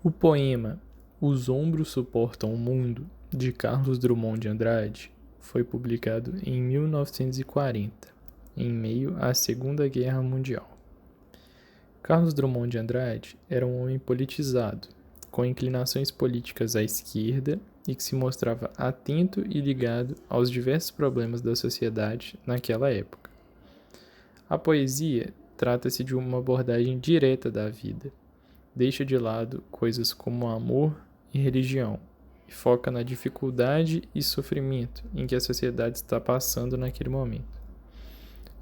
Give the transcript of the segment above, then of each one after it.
O poema Os Ombros Suportam o Mundo, de Carlos Drummond de Andrade, foi publicado em 1940, em meio à Segunda Guerra Mundial. Carlos Drummond de Andrade era um homem politizado, com inclinações políticas à esquerda e que se mostrava atento e ligado aos diversos problemas da sociedade naquela época. A poesia trata-se de uma abordagem direta da vida, deixa de lado coisas como amor e religião e foca na dificuldade e sofrimento em que a sociedade está passando naquele momento.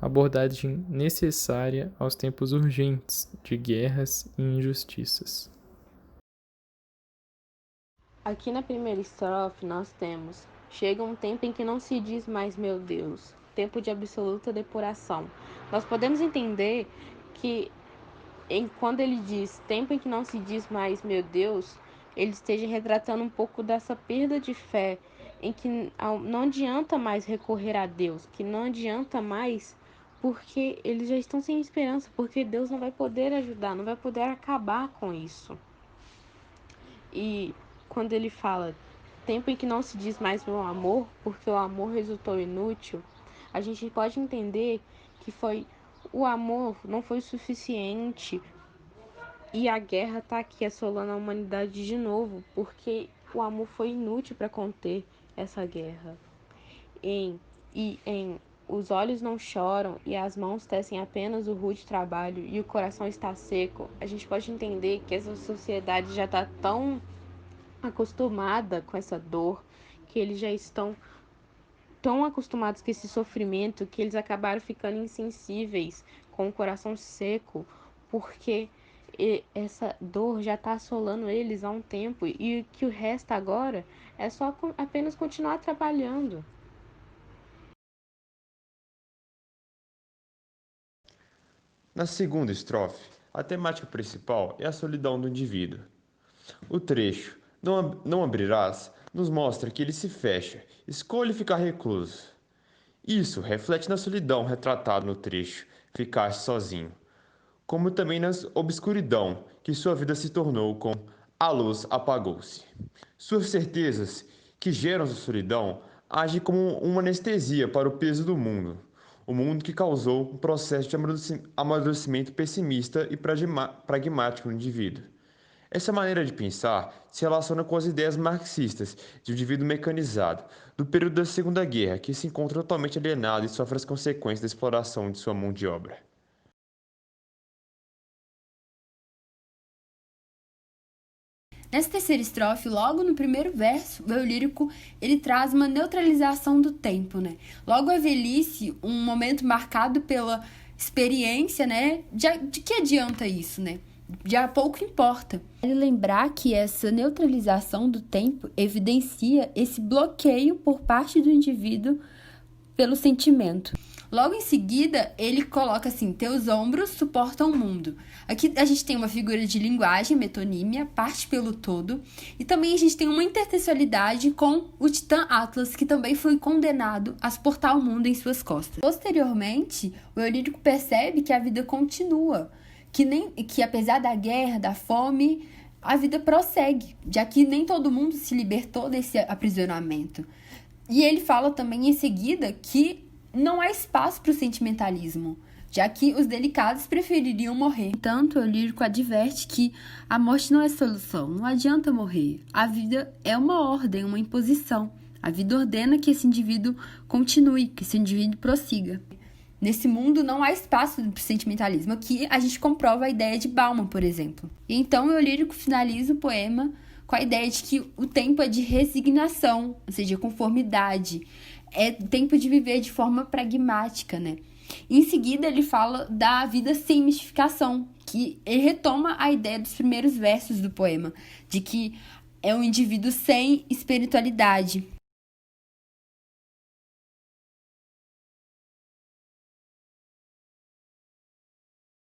Abordagem necessária aos tempos urgentes de guerras e injustiças. Aqui na primeira estrofe nós temos: chega um tempo em que não se diz mais meu Deus, tempo de absoluta depuração. Nós podemos entender que quando ele diz tempo em que não se diz mais meu Deus, ele esteja retratando um pouco dessa perda de fé, em que não adianta mais recorrer a Deus, que não adianta mais porque eles já estão sem esperança, porque Deus não vai poder ajudar, não vai poder acabar com isso. E quando ele fala tempo em que não se diz mais meu amor, porque o amor resultou inútil, a gente pode entender que o amor não foi suficiente e a guerra está aqui assolando a humanidade de novo, porque o amor foi inútil para conter essa guerra. Em os olhos não choram e as mãos tecem apenas o rude trabalho e o coração está seco, a gente pode entender que essa sociedade já está tão acostumada com essa dor, que eles já estão tão acostumados com esse sofrimento, que eles acabaram ficando insensíveis, com o coração seco, porque essa dor já está assolando eles há um tempo e o que o resta agora é só apenas continuar trabalhando. Na segunda estrofe, a temática principal é a solidão do indivíduo. O trecho Não abrirás nos mostra que ele se fecha, escolhe ficar recluso. Isso reflete na solidão retratada no trecho Ficaste sozinho, como também na obscuridão que sua vida se tornou com A luz apagou-se. Suas certezas, que geram sua solidão, agem como uma anestesia para o peso do mundo. O mundo que causou um processo de amadurecimento pessimista e pragmático no indivíduo. Essa maneira de pensar se relaciona com as ideias marxistas de um indivíduo mecanizado, do período da Segunda Guerra, que se encontra totalmente alienado e sofre as consequências da exploração de sua mão de obra. Nessa terceira estrofe, logo no primeiro verso, o eu lírico ele traz uma neutralização do tempo, né? Logo a velhice, um momento marcado pela experiência, né? De que adianta isso, né? Já pouco importa. Vale lembrar que essa neutralização do tempo evidencia esse bloqueio por parte do indivíduo pelo sentimento. Logo em seguida, ele coloca assim: teus ombros suportam o mundo. Aqui a gente tem uma figura de linguagem, metonímia, parte pelo todo. E também a gente tem uma intertextualidade com o Titã Atlas, que também foi condenado a suportar o mundo em suas costas. Posteriormente, o eu lírico percebe que a vida continua, que apesar da guerra, da fome, a vida prossegue, já que nem todo mundo se libertou desse aprisionamento. E ele fala também em seguida que não há espaço para o sentimentalismo, já que os delicados prefeririam morrer. Entanto, o lírico adverte que a morte não é solução, não adianta morrer. A vida é uma ordem, uma imposição. A vida ordena que esse indivíduo continue, que esse indivíduo prossiga. Nesse mundo não há espaço para o sentimentalismo. Aqui a gente comprova a ideia de Bauman, por exemplo. E então o lírico finaliza o poema com a ideia de que o tempo é de resignação, ou seja, conformidade. É tempo de viver de forma pragmática, né? Em seguida, ele fala da vida sem mistificação, que ele retoma a ideia dos primeiros versos do poema, de que é um indivíduo sem espiritualidade.